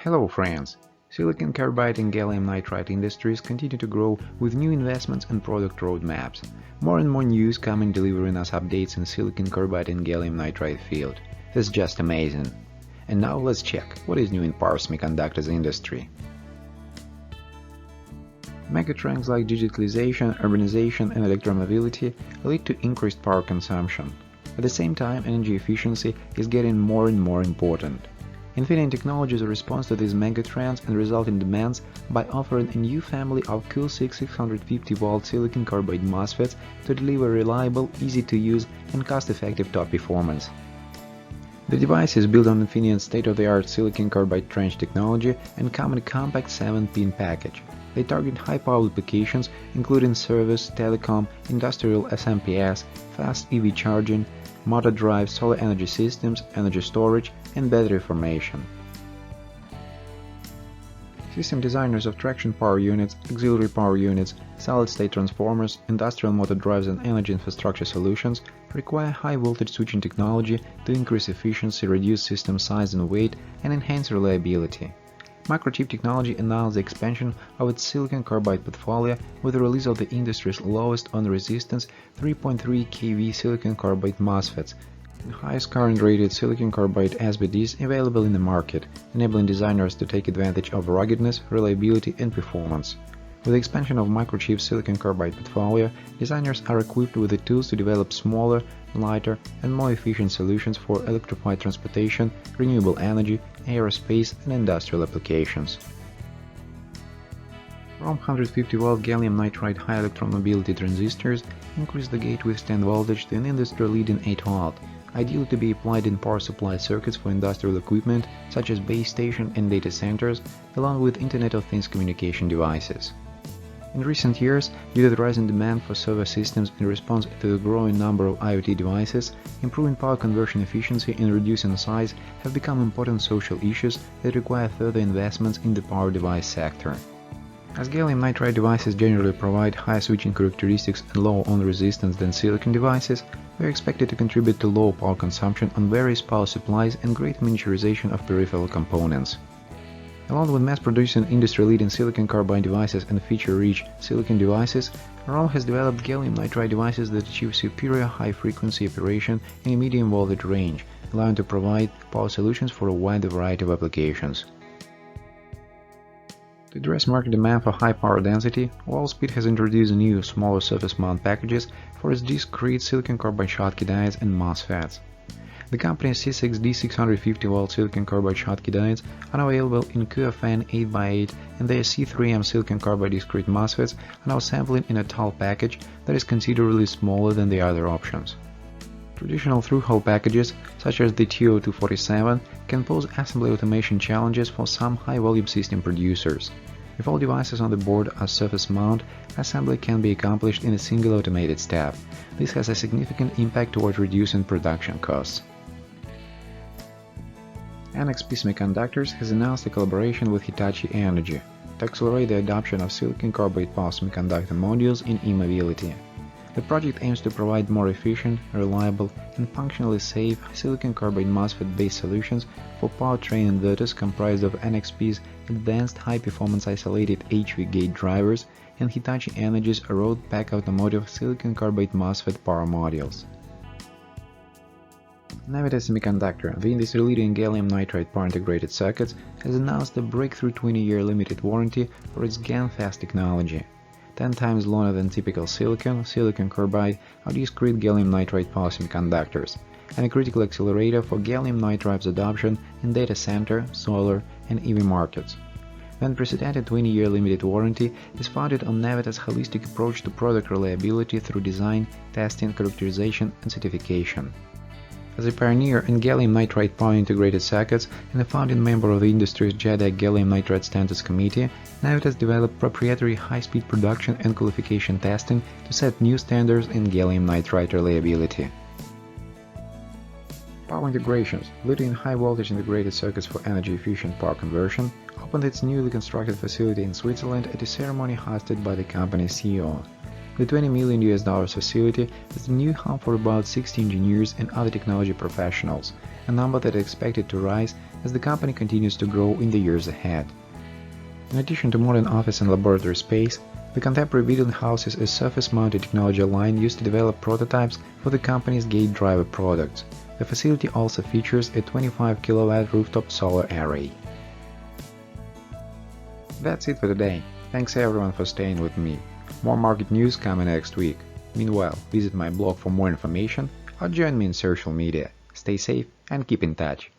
Hello friends! Silicon carbide and gallium nitride industries continue to grow with new investments and product roadmaps. More and more news coming delivering us updates in silicon carbide and gallium nitride field. This is just amazing. And now let's check what is new in power semiconductors industry. Megatrends like digitalization, urbanization and electromobility lead to increased power consumption. At the same time, energy efficiency is getting more and more important. Infineon technologies responds to these megatrends and resulting demands by offering a new family of CoolSiC 650-volt silicon carbide MOSFETs to deliver reliable, easy-to-use and cost-effective top performance. The device is built on Infineon's state-of-the-art silicon carbide trench technology and come in a compact 7-pin package. They target high-power applications including service, telecom, industrial SMPS, fast EV charging, motor drive, solar energy systems, energy storage, and battery formation. System designers of traction power units, auxiliary power units, solid-state transformers, industrial motor drives and energy infrastructure solutions require high-voltage switching technology to increase efficiency, reduce system size and weight, and enhance reliability. Microchip technology announced the expansion of its silicon carbide portfolio with the release of the industry's lowest on-resistance 3.3 kV silicon carbide MOSFETs and highest current-rated silicon carbide SBDs available in the market, enabling designers to take advantage of ruggedness, reliability, and performance. With the expansion of Microchip's silicon carbide portfolio, designers are equipped with the tools to develop smaller, lighter, and more efficient solutions for electrified transportation, renewable energy, aerospace, and industrial applications. From 150-volt gallium nitride high electromobility transistors increase the gate withstand voltage to an industry-leading 8 volt, ideal to be applied in power supply circuits for industrial equipment such as base station and data centers, along with Internet of Things communication devices. In recent years, due to the rising demand for server systems in response to the growing number of IoT devices, improving power conversion efficiency and reducing size have become important social issues that require further investments in the power device sector. As gallium nitride devices generally provide higher switching characteristics and lower on-resistance than silicon devices, they are expected to contribute to low power consumption on various power supplies and greater miniaturization of peripheral components. Along with mass-producing industry-leading silicon carbide devices and feature-rich silicon devices, ROHM has developed gallium nitride devices that achieve superior high-frequency operation in a medium voltage range, allowing to provide power solutions for a wide variety of applications. To address market demand for high power density, Wolfspeed has introduced new, smaller surface mount packages for its discrete silicon carbide Schottky diodes and MOSFETs. The company's C6 D650-volt silicon carbide Schottky diodes are now available in QFN 8x8 and their C3M silicon carbide discrete MOSFETs are now sampling in a tall package that is considerably smaller than the other options. Traditional through-hole packages, such as the TO247, can pose assembly automation challenges for some high-volume system producers. If all devices on the board are surface mount, assembly can be accomplished in a single automated step. This has a significant impact towards reducing production costs. NXP Semiconductors has announced a collaboration with Hitachi Energy to accelerate the adoption of silicon carbide power semiconductor modules in e-mobility. The project aims to provide more efficient, reliable, and functionally safe silicon carbide MOSFET-based solutions for powertrain inverters comprised of NXP's advanced high-performance isolated HV gate drivers and Hitachi Energy's D²PAK automotive silicon carbide MOSFET power modules. Navitas Semiconductor, the industry leader in gallium nitride power integrated circuits, has announced a breakthrough 20-year limited warranty for its GaN-Fast technology, 10 times longer than typical silicon carbide, or discrete gallium nitride power semiconductors, and a critical accelerator for gallium nitride's adoption in data center, solar, and EV markets. The unprecedented 20-year limited warranty is founded on Navitas' holistic approach to product reliability through design, testing, characterization, and certification. As a pioneer in gallium nitride power integrated circuits and a founding member of the industry's JEDEC Gallium Nitride Standards Committee, Navitas developed proprietary high-speed production and qualification testing to set new standards in gallium nitride reliability. Power Integrations, leading in high-voltage integrated circuits for energy-efficient power conversion, opened its newly constructed facility in Switzerland at a ceremony hosted by the company's CEO. The $20 million facility is the new home for about 60 engineers and other technology professionals, a number that is expected to rise as the company continues to grow in the years ahead. In addition to modern office and laboratory space, the contemporary building houses a surface-mounted technology line used to develop prototypes for the company's gate driver products. The facility also features a 25 kW rooftop solar array. That's it for today. Thanks everyone for staying with me. More market news coming next week. Meanwhile, visit my blog for more information or join me in social media. Stay safe and keep in touch.